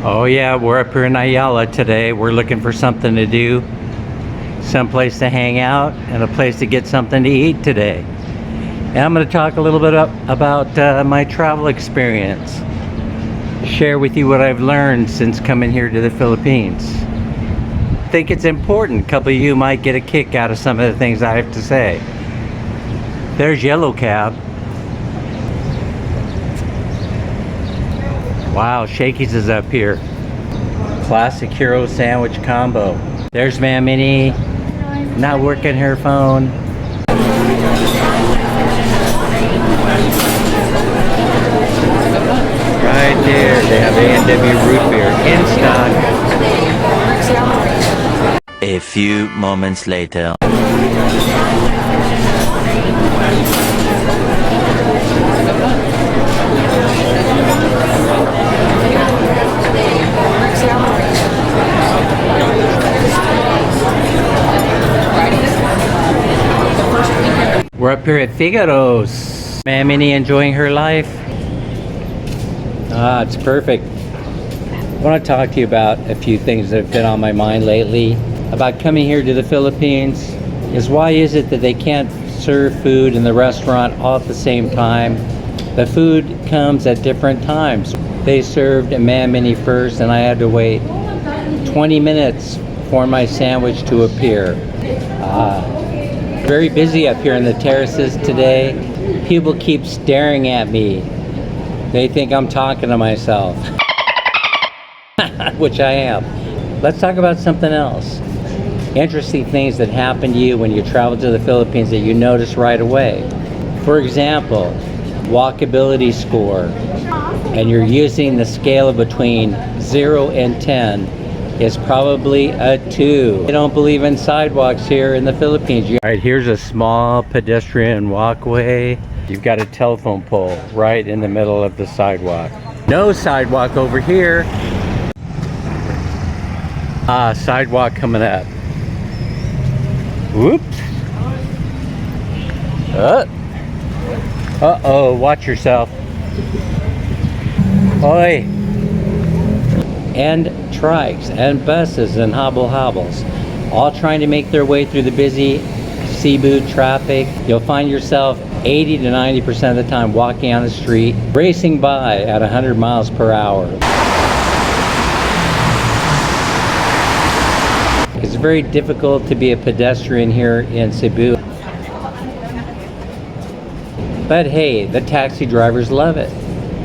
Oh yeah, we're up here in Ayala today. We're looking for something to do, someplace to hang out, and a place to get something to eat today. And I'm going to talk a little bit about my travel experience. Share with you what I've learned since coming here to the Philippines. I think it's important. A couple of you might get a kick out of some of the things I have to say. There's Yellow Cab. Wow, Shakey's is up here. Classic hero sandwich combo. There's Dan and Minnie, not working her phone. Right there, they have A&W root beer in stock. A few moments later. We're up here at Figaro's. Dan and Minnie enjoying her life. It's perfect. I want to talk to you about a few things that have been on my mind lately about coming here to the Philippines. Is why is it that they can't serve food in the restaurant all at the same time? The food comes at different times. They served Dan and Minnie first, and I had to wait 20 minutes for my sandwich to appear. Very busy up here in the terraces today. People keep staring at me. They think I'm talking to myself, which I am. Let's talk about something else. Interesting things that happen to you when you travel to the Philippines that you notice right away. For example, walkability score, and you're using the scale of between 0 and 10, is probably a 2. They don't believe in sidewalks here in the Philippines. All right, here's a small pedestrian walkway. You've got a telephone pole right in the middle of the sidewalk. No sidewalk over here. Sidewalk coming up. Whoops. Uh-oh, watch yourself. Oi. And trikes and buses and hobbles, all trying to make their way through the busy Cebu traffic. You'll find yourself 80 to 90% of the time walking on the street, racing by at 100 miles per hour. It's very difficult to be a pedestrian here in Cebu. But hey, the taxi drivers love it.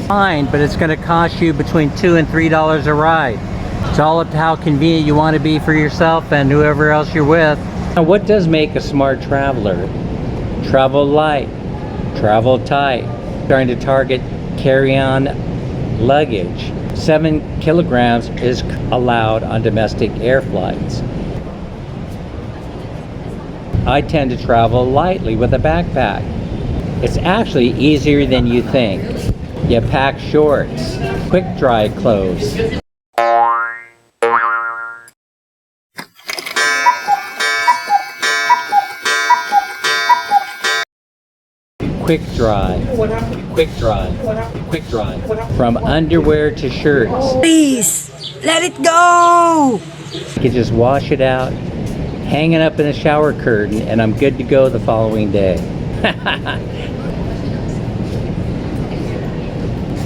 Fine, but it's going to cost you between $2 and $3 a ride. It's all up to how convenient you want to be for yourself and whoever else you're with. Now, what does make a smart traveler? Travel light, travel tight, trying to target carry-on luggage. 7 kilograms is allowed on domestic air flights. I tend to travel lightly with a backpack. It's actually easier than you think. You pack shorts, quick dry clothes. Quick dry. From underwear to shirts. Please, let it go! You can just wash it out, hang it up in a shower curtain, and I'm good to go the following day.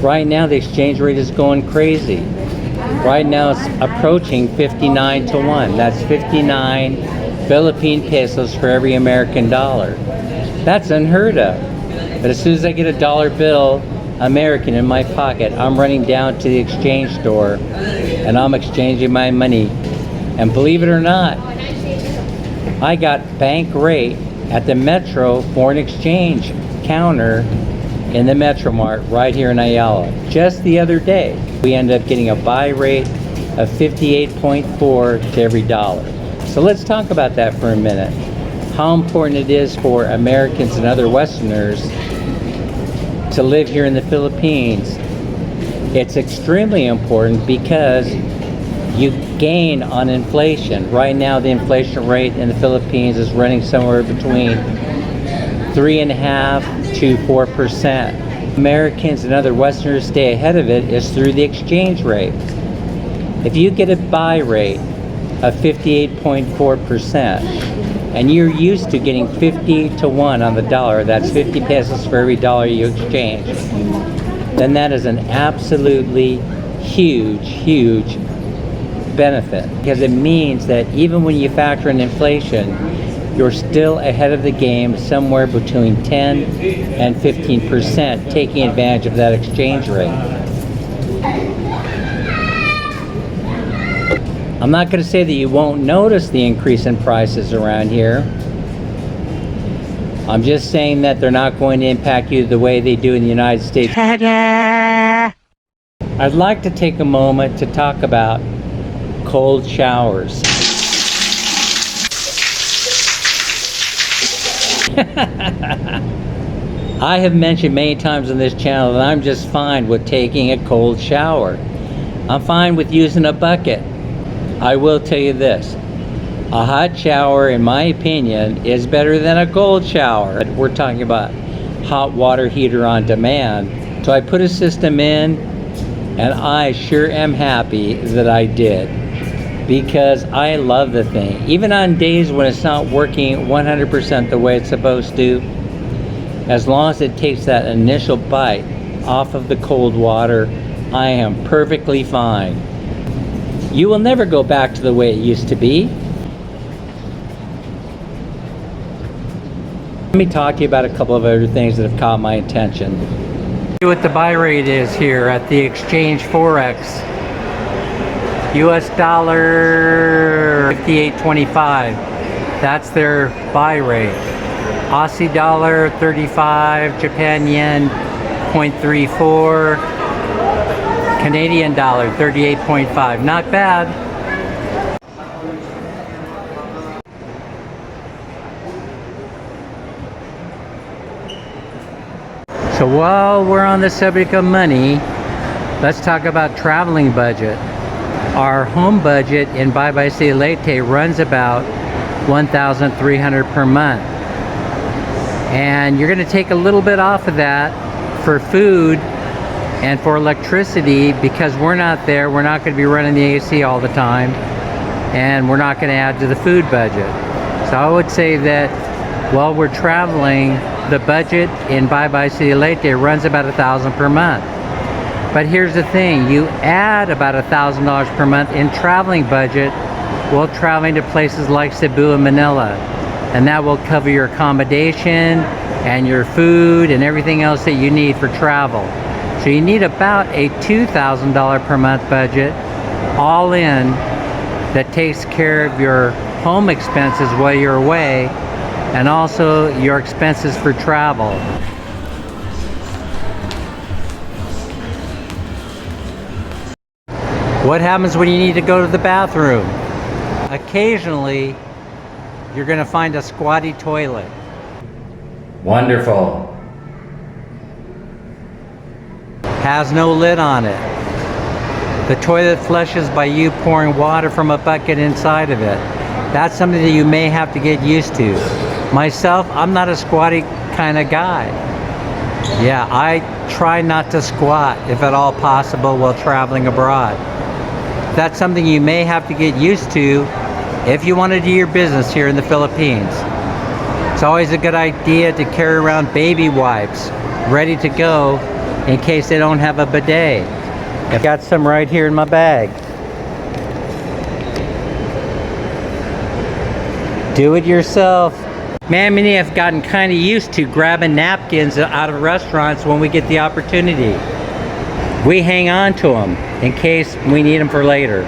Right now, the exchange rate is going crazy. Right now, it's approaching 59 to 1. That's 59 Philippine pesos for every American dollar. That's unheard of. But as soon as I get a dollar bill, American, in my pocket, I'm running down to the exchange store and I'm exchanging my money. And believe it or not, I got bank rate at the Metro foreign exchange counter in the Metro Mart right here in Ayala. Just the other day, we ended up getting a buy rate of 58.4 to every dollar. So let's talk about that for a minute. How important it is for Americans and other Westerners to live here in the Philippines. It's extremely important because you gain on inflation. Right now, the inflation rate in the Philippines is running somewhere between 3.5% to 4%. Americans and other Westerners stay ahead of it is through the exchange rate. If you get a buy rate of 58.4%, and you're used to getting 50 to 1 on the dollar, that's 50 pesos for every dollar you exchange, then that is an absolutely huge benefit, because it means that even when you factor in inflation, you're still ahead of the game somewhere between 10 and 15%, taking advantage of that exchange rate. I'm not going to say that you won't notice the increase in prices around here. I'm just saying that they're not going to impact you the way they do in the United States. I'd like to take a moment to talk about cold showers. I have mentioned many times on this channel that I'm just fine with taking a cold shower. I'm fine with using a bucket. I will tell you this, a hot shower, in my opinion, is better than a cold shower. We're talking about hot water heater on demand. So I put a system in, and I sure am happy that I did, because I love the thing. Even on days when it's not working 100% the way it's supposed to, as long as it takes that initial bite off of the cold water, I am perfectly fine. You will never go back to the way it used to be. Let me talk to you about a couple of other things that have caught my attention. What the buy rate is here at the exchange Forex. US dollar 58.25. That's their buy rate. Aussie dollar 35, Japan yen 0.34, Canadian dollar 38.5. Not bad. So while we're on the subject of money, let's talk about traveling budget. Our home budget in Bye Bye City Leyte runs about $1,300 per month. And you're going to take a little bit off of that for food and for electricity, because we're not there. We're not going to be running the AC all the time, and we're not going to add to the food budget. So I would say that while we're traveling, the budget in Bye Bye City Leyte runs about $1,000 per month. But here's the thing, you add about $1,000 per month in traveling budget while traveling to places like Cebu and Manila, and that will cover your accommodation and your food and everything else that you need for travel. So you need about a $2,000 per month budget all in that takes care of your home expenses while you're away, and also your expenses for travel. What happens when you need to go to the bathroom? Occasionally, you're going to find a squatty toilet. Wonderful. Has no lid on it. The toilet flushes by you pouring water from a bucket inside of it. That's something that you may have to get used to. Myself, I'm not a squatty kind of guy. Yeah, I try not to squat if at all possible while traveling abroad. That's something you may have to get used to if you want to do your business here in the Philippines. It's always a good idea to carry around baby wipes ready to go in case they don't have a bidet. I've got some right here in my bag. Do it yourself. Man, many have gotten kind of used to grabbing napkins out of restaurants when we get the opportunity. We hang on to them in case we need them for later.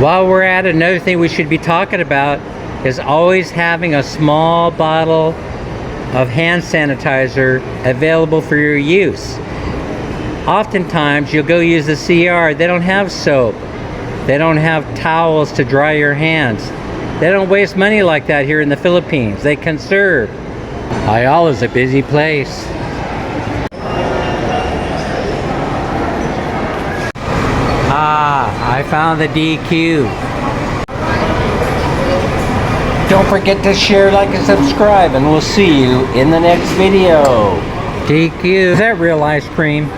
While we're at it, another thing we should be talking about is always having a small bottle of hand sanitizer available for your use. Oftentimes you'll go use the CR, they don't have soap, they don't have towels to dry your hands. They don't waste money like that here in the Philippines. They conserve. Ayala is a busy place. I found the DQ. Don't forget to share, like, and subscribe, and we'll see you in the next video. DQ. Is that real ice cream?